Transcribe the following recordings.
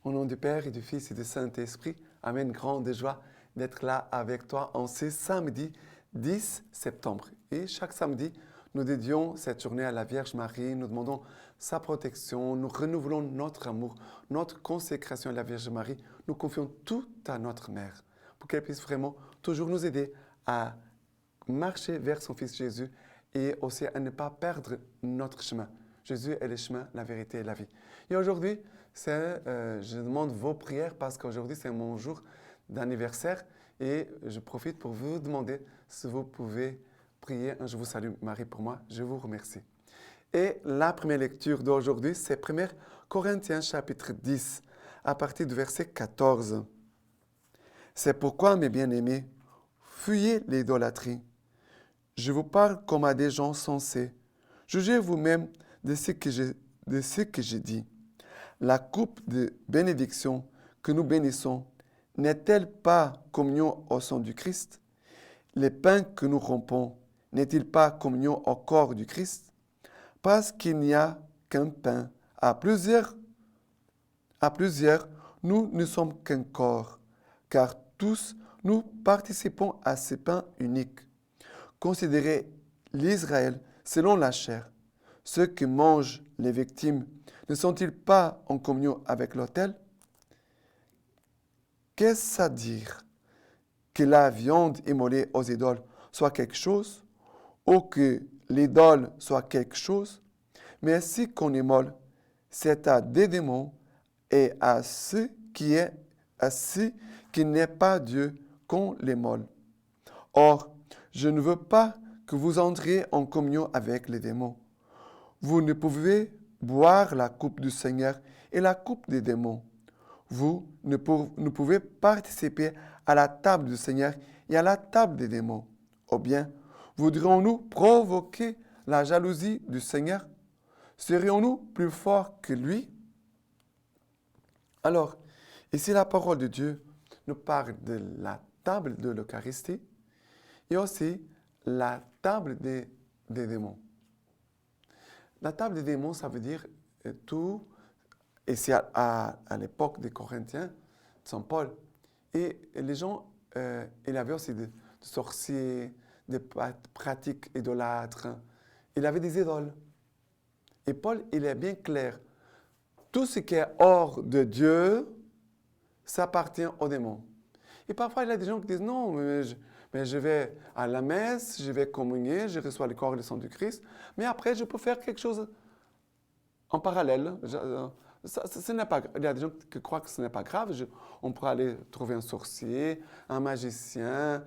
Au nom du Père et du Fils et du Saint-Esprit, Amen. Grande joie d'être là avec toi en ce samedi 10 septembre. Et chaque samedi, nous dédions cette journée à la Vierge Marie. Nous demandons sa protection. Nous renouvelons notre amour, notre consécration à la Vierge Marie. Nous confions tout à notre Mère pour qu'elle puisse vraiment toujours nous aider à marcher vers son Fils Jésus et aussi à ne pas perdre notre chemin. Jésus est le chemin, la vérité et la vie. Et aujourd'hui, je demande vos prières parce qu'aujourd'hui, c'est mon jour d'anniversaire et je profite pour vous demander si vous pouvez prier. Je vous salue Marie pour moi, je vous remercie. Et la première lecture d'aujourd'hui, c'est 1 Corinthiens chapitre 10, à partir du verset 14. C'est pourquoi, mes bien-aimés, fuyez l'idolâtrie. Je vous parle comme à des gens sensés. Jugez vous-même de ce que j'ai dit. La coupe de bénédiction que nous bénissons n'est-elle pas communion au sang du Christ? Les pains que nous rompons n'est-il pas communion au corps du Christ? Parce qu'il n'y a qu'un pain. À plusieurs, nous ne sommes qu'un corps, car tous nous participons à ce pain unique. Considérez l'Israël selon la chair. Ceux qui mangent les victimes ne sont-ils pas en communion avec l'autel? Qu'est-ce à dire? Que la viande immolée aux idoles soit quelque chose, ou que l'idole soit quelque chose? Mais si qu'on immole, c'est à des démons et à ce qui n'est pas Dieu qu'on l'immole. Or, je ne veux pas que vous entriez en communion avec les démons. Vous ne pouvez boire la coupe du Seigneur et la coupe des démons. Vous ne pouvez participer à la table du Seigneur et à la table des démons. Ou bien, voudrions-nous provoquer la jalousie du Seigneur? Serions-nous plus forts que lui? Alors, ici la parole de Dieu nous parle de la table de l'Eucharistie et aussi la table des démons. La table des démons, ça veut dire tout, et c'est à l'époque des Corinthiens, de Saint Paul. Et les gens, il avait aussi des sorciers, des pratiques idolâtres. Il avait des idoles. Et Paul, il est bien clair. Tout ce qui est hors de Dieu, ça appartient aux démons. Et parfois, il y a des gens qui disent, non, mais je vais à la messe, je vais communier, je reçois le corps et le sang du Christ, mais après, je peux faire quelque chose en parallèle. Ce n'est pas, il y a des gens qui croient que ce n'est pas grave. On peut aller trouver un sorcier, un magicien.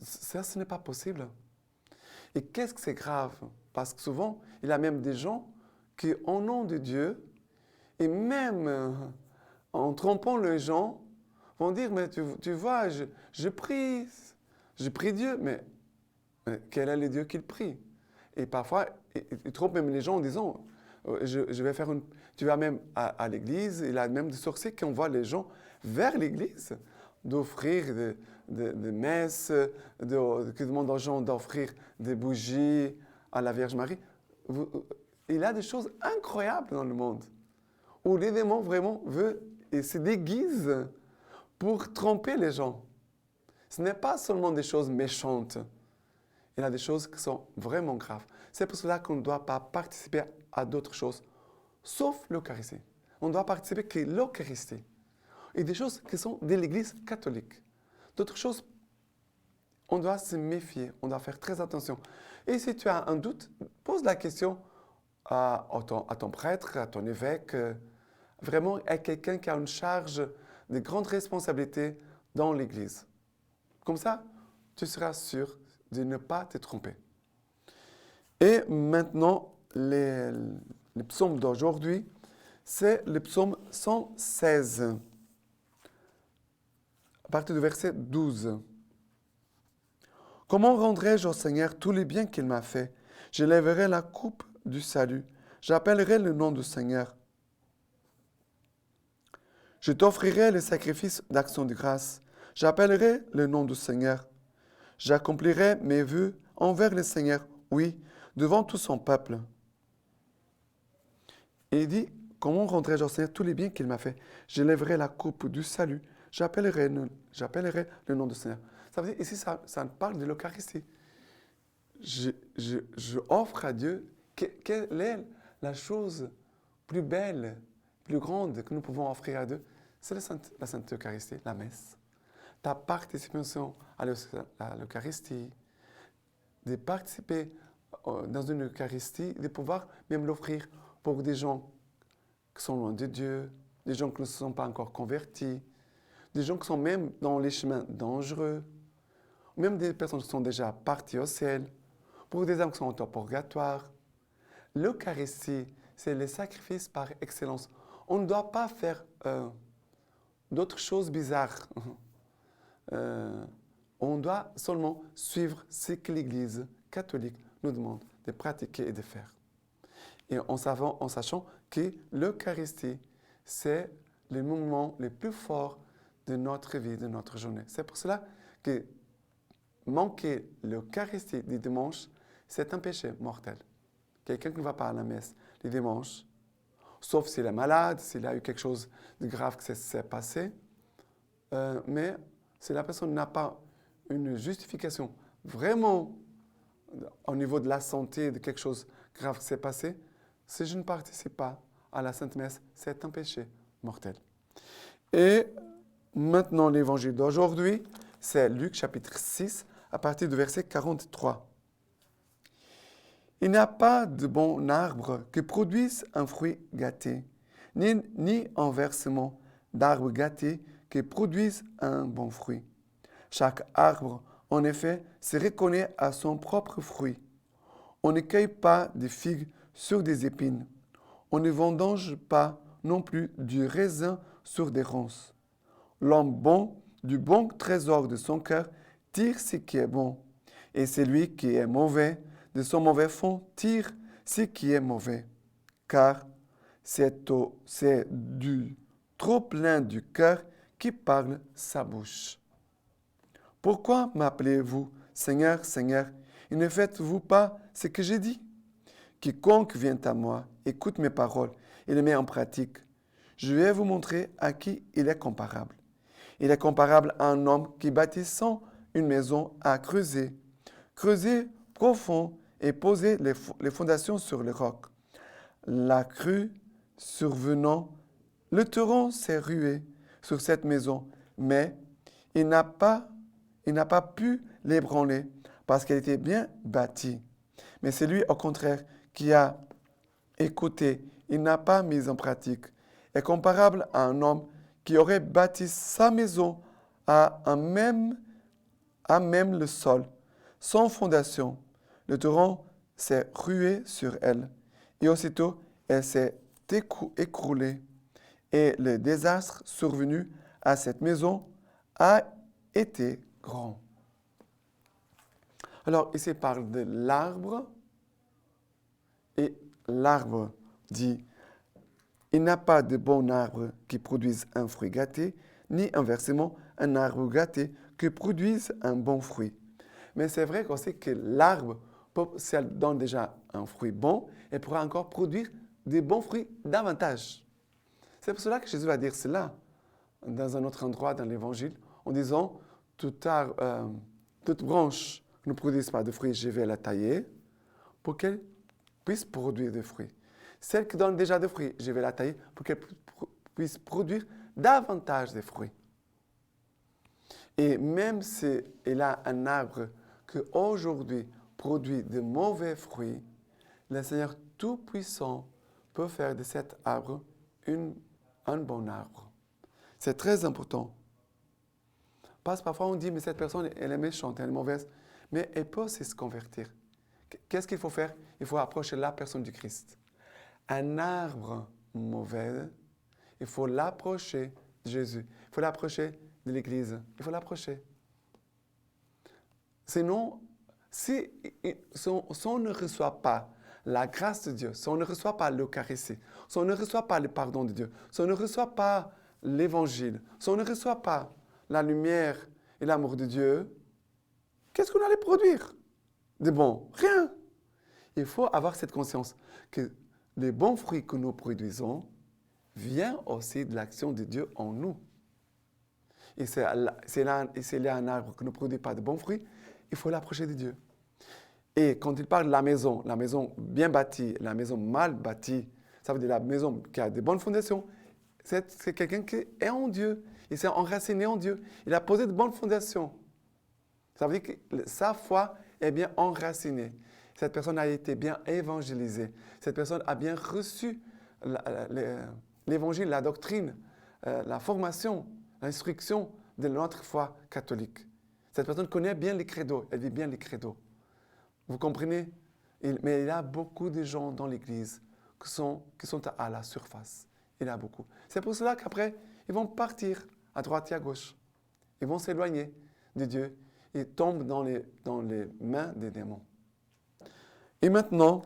Ça, ce n'est pas possible. Et qu'est-ce que c'est grave? Parce que souvent, il y a même des gens qui, au nom de Dieu, et même en trompant les gens, vont dire, mais tu vois, je prie Dieu, mais quel est le Dieu qu'il prie? Et parfois, ils trompent même les gens en disant, je vais faire une... Tu vas même à l'église, il y a même des sorciers qui envoient les gens vers l'église, d'offrir des messes, qui demandent aux gens d'offrir des bougies à la Vierge Marie. Il y a des choses incroyables dans le monde, où les démons vraiment veulent et se déguisent pour tromper les gens. Ce n'est pas seulement des choses méchantes. Il y a des choses qui sont vraiment graves. C'est pour cela qu'on ne doit pas participer à d'autres choses, sauf l'Eucharistie. On doit participer que l'Eucharistie. Et des choses qui sont de l'Église catholique. D'autres choses, on doit se méfier, on doit faire très attention. Et si tu as un doute, pose la question à ton prêtre, à ton évêque, vraiment à quelqu'un qui a une charge de grande responsabilité dans l'Église. Comme ça, tu seras sûr de ne pas te tromper. Et maintenant, les psaumes d'aujourd'hui, c'est le psaume 116, à partir du verset 12. Comment rendrai-je au Seigneur tous les biens qu'il m'a fait? Je lèverai la coupe du salut. J'appellerai le nom du Seigneur. Je t'offrirai le sacrifice d'action de grâce. J'appellerai le nom du Seigneur. J'accomplirai mes vœux envers le Seigneur, oui, devant tout son peuple. Et il dit, comment rendrai-je au Seigneur tous les biens qu'il m'a fait? Je lèverai la coupe du salut. J'appellerai le nom du Seigneur. Ça veut dire, ici, ça parle de l'Eucharistie. Je offre à Dieu, quelle est la chose plus belle, plus grande que nous pouvons offrir à Dieu? C'est la Sainte Eucharistie, la messe. Ta participation à l'Eucharistie, de participer dans une Eucharistie, de pouvoir même l'offrir pour des gens qui sont loin de Dieu, des gens qui ne se sont pas encore convertis, des gens qui sont même dans les chemins dangereux, même des personnes qui sont déjà parties au ciel, pour des âmes qui sont au purgatoire. L'Eucharistie, c'est le sacrifice par excellence. On ne doit pas faire d'autres choses bizarres. On doit seulement suivre ce que l'Église catholique nous demande de pratiquer et de faire. Et en sachant que l'Eucharistie, c'est le moment le plus fort de notre vie, de notre journée. C'est pour cela que manquer l'Eucharistie du dimanche, c'est un péché mortel. Quelqu'un qui ne va pas à la messe le dimanche, sauf s'il est malade, s'il a eu quelque chose de grave qui s'est passé, mais si la personne n'a pas une justification vraiment au niveau de la santé, de quelque chose de grave qui s'est passé, si je ne participe pas à la Sainte Messe, c'est un péché mortel. Et maintenant, l'évangile d'aujourd'hui, c'est Luc chapitre 6, à partir du verset 43. Il n'y a pas de bon arbre qui produise un fruit gâté, ni inversement d'arbre gâté qui produise un bon fruit. Chaque arbre, en effet, se reconnaît à son propre fruit. On ne cueille pas des figues sur des épines. On ne vendange pas non plus du raisin sur des ronces. L'homme bon, du bon trésor de son cœur, tire ce qui est bon. Et celui qui est mauvais, de son mauvais fond, tire ce qui est mauvais. Car c'est du trop plein du cœur qui parle sa bouche. Pourquoi m'appelez-vous Seigneur, Seigneur, et ne faites-vous pas ce que j'ai dit? Quiconque vient à moi, écoute mes paroles et les met en pratique. Je vais vous montrer à qui il est comparable. Il est comparable à un homme qui bâtissant une maison a creusé profond et posé les fondations sur le roc. La crue survenant, le torrent s'est rué sur cette maison, mais il n'a pas pu l'ébranler parce qu'elle était bien bâtie. Mais c'est lui, au contraire, qui a écouté, il n'a pas mis en pratique, est comparable à un homme qui aurait bâti sa maison à même le sol, sans fondation. Le torrent s'est rué sur elle, et aussitôt elle s'est écroulée. Et le désastre survenu à cette maison a été grand. Alors, ici, il parle de l'arbre, et l'arbre dit, il n'y a pas de bon arbre qui produise un fruit gâté, ni inversement, un arbre gâté qui produise un bon fruit. Mais c'est vrai aussi que l'arbre, si elle donne déjà un fruit bon, elle pourra encore produire des bons fruits davantage. C'est pour cela que Jésus va dire cela dans un autre endroit dans l'Évangile, en disant, toute branche qui ne produise pas de fruits, je vais la tailler pour qu'elle puisse produire des fruits. Celle qui donne déjà des fruits, je vais la tailler pour qu'elle puisse produire davantage de fruits. Et même si elle a un arbre qui aujourd'hui produit de mauvais fruits, le Seigneur Tout-Puissant peut faire de cet arbre un bon arbre. C'est très important. Parce que parfois on dit, mais cette personne, elle est méchante, elle est mauvaise, mais elle peut aussi se convertir. Qu'est-ce qu'il faut faire? Il faut approcher la personne du Christ. Un arbre mauvais, il faut l'approcher de Jésus. Il faut l'approcher de l'Église. Il faut l'approcher. Sinon, si on ne reçoit pas la grâce de Dieu, si on ne reçoit pas l'Eucharistie, si on ne reçoit pas le pardon de Dieu, si on ne reçoit pas l'Évangile, si on ne reçoit pas la lumière et l'amour de Dieu, qu'est-ce qu'on allait produire de bon? Rien. Il faut avoir cette conscience que les bons fruits que nous produisons, vient aussi de l'action de Dieu en nous. Et s'il y a un arbre qui ne produit pas de bons fruits, il faut l'approcher de Dieu. Et quand il parle de la maison bien bâtie, la maison mal bâtie, ça veut dire la maison qui a de bonnes fondations, c'est quelqu'un qui est en Dieu. Il s'est enraciné en Dieu. Il a posé de bonnes fondations. Ça veut dire que sa foi est bien enracinée. Cette personne a été bien évangélisée. Cette personne a bien reçu l'évangile, la doctrine, la formation, l'instruction de notre foi catholique. Cette personne connaît bien les credos. Elle vit bien les credos. Vous comprenez? Mais il y a beaucoup de gens dans l'Église qui sont à la surface. Il y en a beaucoup. C'est pour cela qu'après, ils vont partir à droite et à gauche. Ils vont s'éloigner de Dieu et tombent dans les mains des démons. Et maintenant,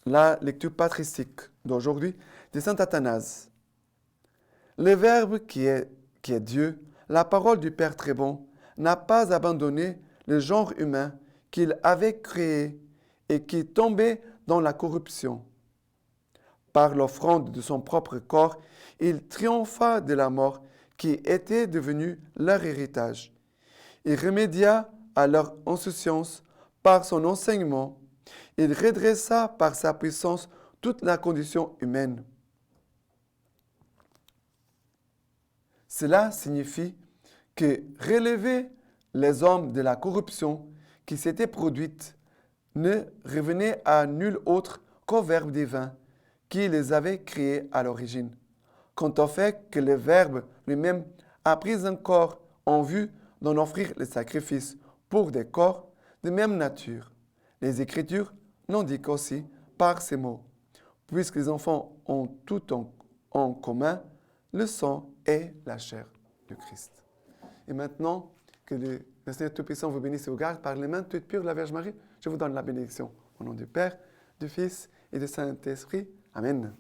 la lecture patristique d'aujourd'hui de saint Athanase. Le Verbe qui est Dieu, la parole du Père très bon, n'a pas abandonné le genre humain qu'il avait créé et qui tombait dans la corruption. Par l'offrande de son propre corps, il triompha de la mort qui était devenue leur héritage. Il remédia à leur insouciance par son enseignement. Il redressa par sa puissance toute la condition humaine. Cela signifie que relever les hommes de la corruption qui s'était produite ne revenait à nul autre qu'au Verbe divin qui les avait créés à l'origine. Quant au fait que le Verbe lui-même a pris un corps en vue d'en offrir le sacrifice pour des corps de même nature, les Écritures l'indiquent aussi par ces mots. Puisque les enfants ont tout en commun, le sang et la chair du Christ. Et maintenant, que le Seigneur Tout-Puissant vous bénisse et vous garde par les mains toutes pures de la Vierge Marie. Je vous donne la bénédiction. Au nom du Père, du Fils et du Saint-Esprit. Amen.